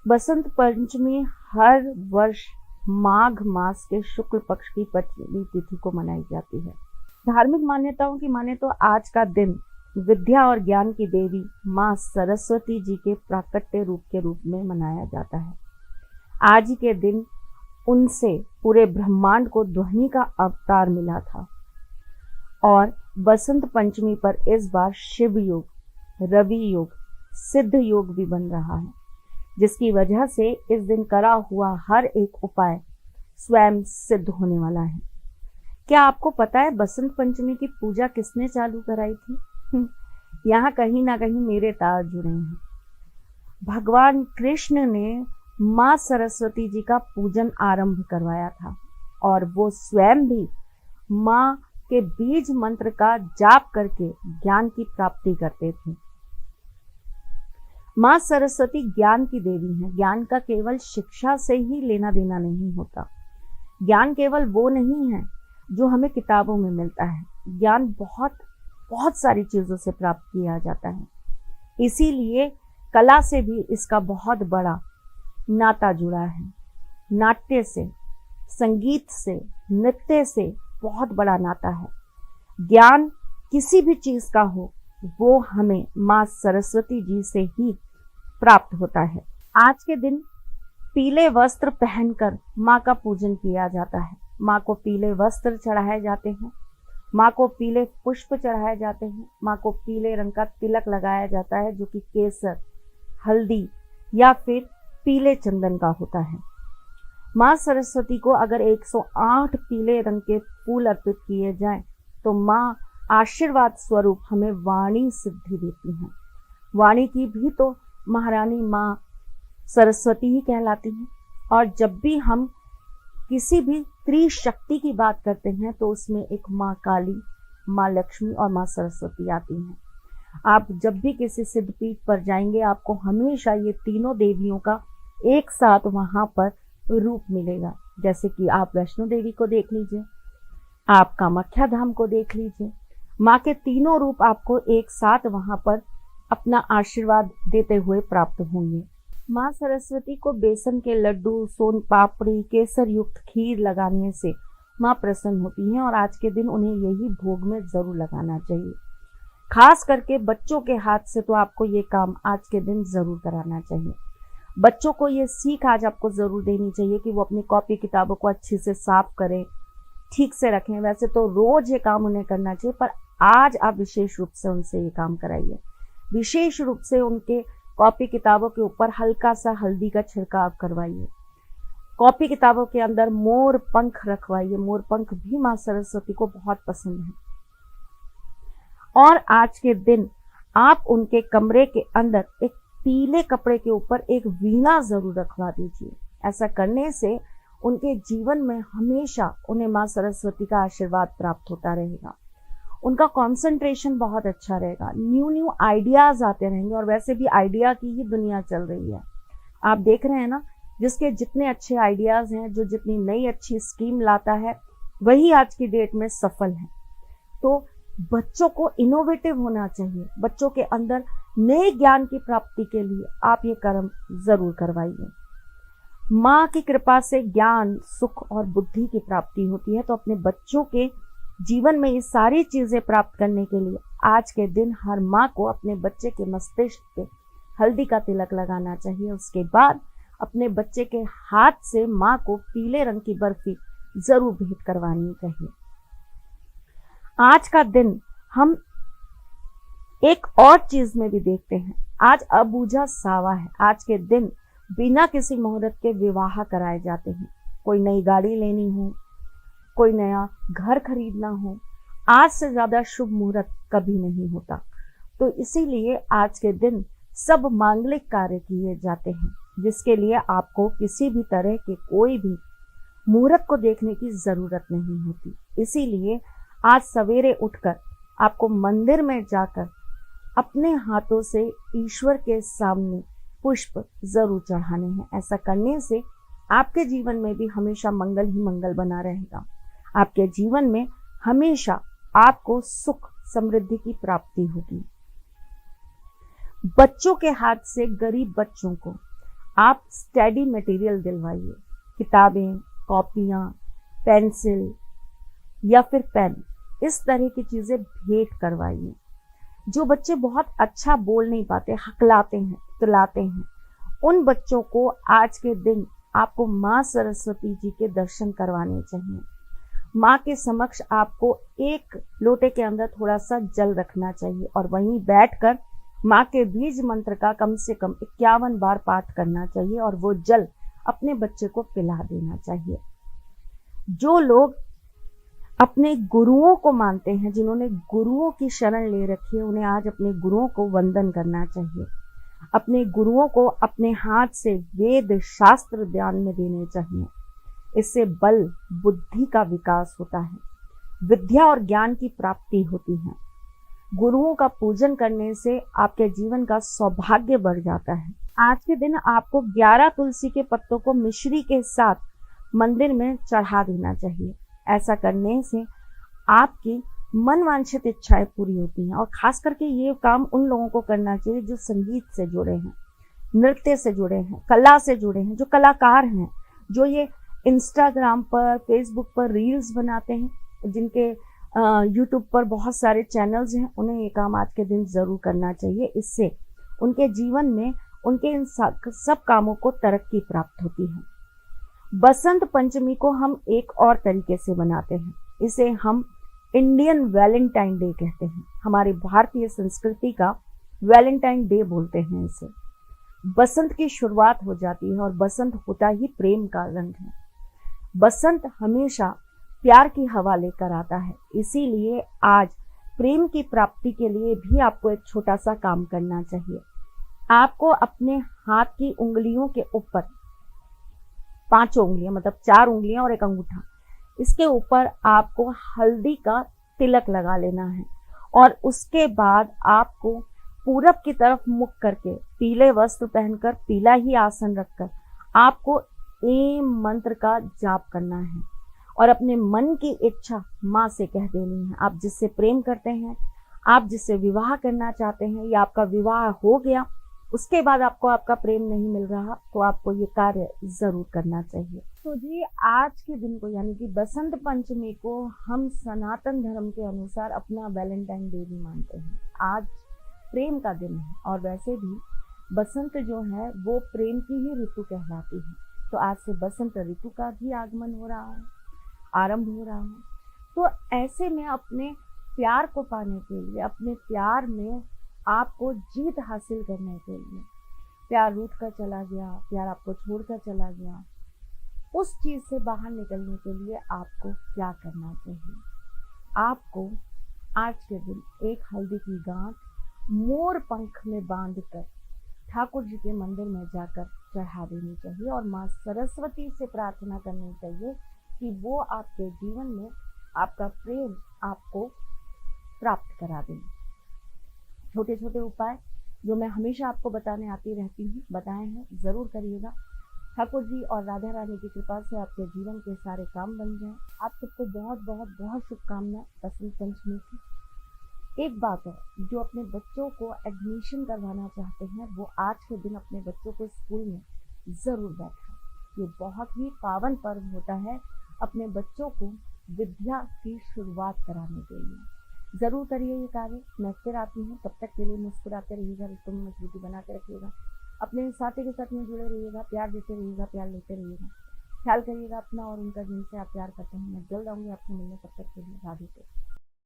बसंत पंचमी हर वर्ष माघ मास के शुक्ल पक्ष की पंचमी तिथि को मनाई जाती है। धार्मिक मान्यताओं की माने तो आज का दिन विद्या और ज्ञान की देवी मां सरस्वती जी के प्राकट्य रूप के रूप में मनाया जाता है। आज के दिन उनसे पूरे ब्रह्मांड को ध्वनि का अवतार मिला था और बसंत पंचमी पर इस बार शिव योग, रवि योग, सिद्ध योग भी बन रहा है, जिसकी वजह से इस दिन करा हुआ हर एक उपाय स्वयं सिद्ध होने वाला है। क्या आपको पता है बसंत पंचमी की पूजा किसने चालू कराई थी? यहाँ कहीं ना कहीं मेरे तार जुड़े हैं। भगवान कृष्ण ने मां सरस्वती जी का पूजन आरंभ करवाया था और वो स्वयं भी मां के बीज मंत्र का जाप करके ज्ञान की प्राप्ति करते थे। मां सरस्वती ज्ञान की देवी है। ज्ञान का केवल शिक्षा से ही लेना देना नहीं होता। ज्ञान केवल वो नहीं है जो हमें किताबों में मिलता है। ज्ञान बहुत सारी चीजों से प्राप्त किया जाता है। इसीलिए कला से भी इसका बहुत बड़ा नाता जुड़ा है। नाट्य से, संगीत से, नृत्य से बहुत बड़ा नाता है। ज्ञान किसी भी चीज का हो वो हमें मां सरस्वती जी से ही प्राप्त होता है। आज के दिन पीले वस्त्र पहनकर मां का पूजन किया जाता है। मां को पीले वस्त्र चढ़ाए जाते हैं, मां को पीले पुष्प चढ़ाए जाते हैं, मां को पीले रंग का तिलक लगाया जाता है जो कि केसर, हल्दी या फिर पीले चंदन का होता है। मां सरस्वती को अगर 108 पीले रंग के फूल अर्पित किए जाएं तो मां आशीर्वाद स्वरूप हमें वाणी सिद्धि देती हैं। वाणी की भी तो महारानी मां सरस्वती ही कहलाती हैं और जब भी हम किसी भी त्रिशक्ति की बात करते हैं तो उसमें एक मां काली, मां लक्ष्मी और मां सरस्वती आती हैं। आप जब भी किसी सिद्धपीठ पर जाएंगे आपको हमेशा ये तीनों देवियों का एक साथ वहां पर रूप मिलेगा। जैसे कि आप वैष्णो देवी को देख लीजिए, आप कामाख्या धाम को देख लीजिए, माँ के तीनों रूप आपको एक साथ वहां पर अपना आशीर्वाद देते हुए प्राप्त होंगे। माँ सरस्वती को बेसन के लड्डू, सोन पापड़ी, केसर युक्त खीर लगाने से माँ प्रसन्न होती हैं और आज के दिन उन्हें यही भोग में जरूर लगाना चाहिए। खास करके बच्चों के हाथ से तो आपको ये काम आज के दिन जरूर कराना चाहिए। बच्चों को ये सीख आज आपको जरूर देनी चाहिए कि वो अपनी कॉपी किताबों को अच्छी से साफ करें, ठीक से रखें। वैसे तो रोज ये काम उन्हें करना चाहिए पर आज आप विशेष रूप से उनसे ये काम कराइए। विशेष रूप से उनके कॉपी किताबों के ऊपर हल्का सा हल्दी का छिड़काव करवाइए। कॉपी किताबों के अंदर मोर पंख रखवाइए। मोर पंख भी मां सरस्वती को बहुत पसंद है। और आज के दिन आप उनके कमरे के अंदर एक पीले कपड़े के ऊपर एक वीणा जरूर रखवा दीजिए। ऐसा करने से उनके जीवन में हमेशा उन्हें मां सरस्वती का आशीर्वाद प्राप्त होता रहेगा। उनका कंसंट्रेशन बहुत अच्छा रहेगा, न्यू आइडियाज आते रहेंगे और वैसे भी आइडिया की ही दुनिया चल रही है। आप देख रहे हैं ना, जिसके जितने अच्छे आइडियाज हैं, जो जितनी नई अच्छी स्कीम लाता है वही आज की डेट में सफल है। तो बच्चों को इनोवेटिव होना चाहिए। बच्चों के अंदर नए ज्ञान की प्राप्ति के लिए आप ये कर्म जरूर करवाइए। माँ की कृपा से ज्ञान, सुख और बुद्धि की प्राप्ति होती है। तो अपने बच्चों के जीवन में ये सारी चीजें प्राप्त करने के लिए आज के दिन हर माँ को अपने बच्चे के मस्तिष्क पे हल्दी का तिलक लगाना चाहिए। उसके बाद अपने बच्चे के हाथ से माँ को पीले रंग की बर्फी जरूर भेंट करवानी चाहिए। आज का दिन हम एक और चीज में भी देखते हैं। आज अबूझा सावा है। आज के दिन बिना किसी मुहूर्त के विवाह कराए जाते हैं। कोई नई गाड़ी लेनी हो, कोई नया घर खरीदना हो, आज से ज्यादा शुभ मुहूर्त कभी नहीं होता। तो इसीलिए आज के दिन सब मांगलिक कार्य किए जाते हैं, जिसके लिए आपको किसी भी तरह के कोई भी मुहूर्त को देखने की जरूरत नहीं होती। इसीलिए आज सवेरे उठकर आपको मंदिर में जाकर अपने हाथों से ईश्वर के सामने पुष्प जरूर चढ़ाने हैं। ऐसा करने से आपके जीवन में भी हमेशा मंगल ही मंगल बना रहेगा। आपके जीवन में हमेशा आपको सुख समृद्धि की प्राप्ति होगी। बच्चों के हाथ से गरीब बच्चों को आप स्टडी मटेरियल दिलवाइए, किताबें, कॉपियाँ, पेंसिल या फिर पेन, इस तरह की चीज़ें भेंट करवाइए। जो बच्चे बहुत अच्छा बोल नहीं पाते, हकलाते हैं, तुलाते हैं, उन बच्चों को आज के दिन आपको माँ सरस्वती जी के दर्शन करवाने चाहिए। माँ के समक्ष आपको एक लोटे के अंदर थोड़ा सा जल रखना चाहिए और वहीं बैठकर माँ के बीज मंत्र का कम से कम 51 बार पाठ करना चाहिए और वो जल अपने बच्चे को पिला देना चाहिए। जो लोग अपने गुरुओं को मानते हैं, जिन्होंने गुरुओं की शरण ले रखी है, उन्हें आज अपने गुरुओं को वंदन करना चाहिए। अपने गुरुओं को अपने हाथ से वेद शास्त्र ध्यान में देने चाहिए। इससे बल बुद्धि का विकास होता है, विद्या और ज्ञान की प्राप्ति होती है। गुरुओं का पूजन करने से आपके जीवन का सौभाग्य बढ़ जाता है। आज के दिन आपको 11 तुलसी के पत्तों को मिश्री के साथ मंदिर में चढ़ा देना चाहिए। ऐसा करने से आपकी मन वांछित इच्छाएं पूरी होती हैं और खास करके ये काम उन लोगों को करना चाहिए जो संगीत से जुड़े हैं, नृत्य से जुड़े हैं, कला से जुड़े हैं, जो कलाकार हैं, जो ये इंस्टाग्राम पर, फेसबुक पर रील्स बनाते हैं, जिनके यूट्यूब पर बहुत सारे चैनल्स हैं, उन्हें ये काम आज के दिन ज़रूर करना चाहिए। इससे उनके जीवन में उनके इन सब कामों को तरक्की प्राप्त होती है। बसंत पंचमी को हम एक और तरीके से मनाते हैं। इसे हम इंडियन वैलेंटाइन डे कहते हैं। हमारी भारतीय संस्कृति का वैलेंटाइन डे बोलते हैं इसे। बसंत की शुरुआत हो जाती है और बसंत होता ही प्रेम का रंग है। बसंत हमेशा प्यार की हवा लेकर आता है। इसीलिए आज प्रेम की प्राप्ति के लिए भी आपको एक छोटा सा काम करना चाहिए। आपको अपने हाथ की उंगलियों के ऊपर 5 उंगलियां, मतलब 4 उंगलियां और एक अंगूठा, इसके ऊपर आपको हल्दी का तिलक लगा लेना है और उसके बाद आपको पूरब की तरफ मुख करके, पीले वस्त्र पहनकर, पीला ही आसन रखकर आपको एम मंत्र का जाप करना है और अपने मन की इच्छा माँ से कह देनी है। आप जिससे प्रेम करते हैं, आप जिससे विवाह करना चाहते हैं, या आपका विवाह हो गया, उसके बाद आपको आपका प्रेम नहीं मिल रहा, तो आपको ये कार्य जरूर करना चाहिए। तो जी आज के दिन को, यानी कि बसंत पंचमी को, हम सनातन धर्म के अनुसार अपना वैलेंटाइन डे भी मानते हैं। आज प्रेम का दिन है और वैसे भी बसंत जो है वो प्रेम की ही ऋतु कहलाती है। तो आज से बसंत ऋतु का भी आगमन हो रहा है, आरंभ हो रहा है। तो ऐसे में अपने प्यार को पाने के लिए, अपने प्यार में आपको जीत हासिल करने के लिए, प्यार रूठ कर चला गया, प्यार आपको छोड़कर चला गया, उस चीज से बाहर निकलने के लिए आपको क्या करना चाहिए? आपको आज के दिन एक हल्दी की गांठ मोर पंख में बांधकर ठाकुर जी के मंदिर में जाकर चढ़ा देनी चाहिए और माँ सरस्वती से प्रार्थना करनी चाहिए कि वो आपके जीवन में आपका प्रेम आपको प्राप्त करा दें। छोटे छोटे उपाय जो मैं हमेशा आपको बताने आती रहती हूँ, बताए हैं, ज़रूर करिएगा। ठाकुर जी और राधा रानी की कृपा से आपके जीवन के सारे काम बन जाएं। आप सबको बहुत बहुत बहुत शुभकामनाएं बसंत पंचमी की। एक बात है, जो अपने बच्चों को एडमिशन करवाना चाहते हैं वो आज के दिन अपने बच्चों को स्कूल में ज़रूर बैठाएं। ये बहुत ही पावन पर्व होता है अपने बच्चों को विद्या की शुरुआत कराने के लिए। ज़रूर करिए ये कार्य। मैं फिर आती हूँ, तब तक के लिए मुस्कुराते रहिएगा, रिश्तों में मजबूती बना के रखिएगा, अपने साथी के साथ में जुड़े रहिएगा, प्यार देते रहिएगा, प्यार लेते रहिएगा, ख्याल करिएगा अपना और उनका जिनसे आप प्यार करते हैं। मैं जल्द आऊँगी आपसे मिलने, तब तक के लिए राधे।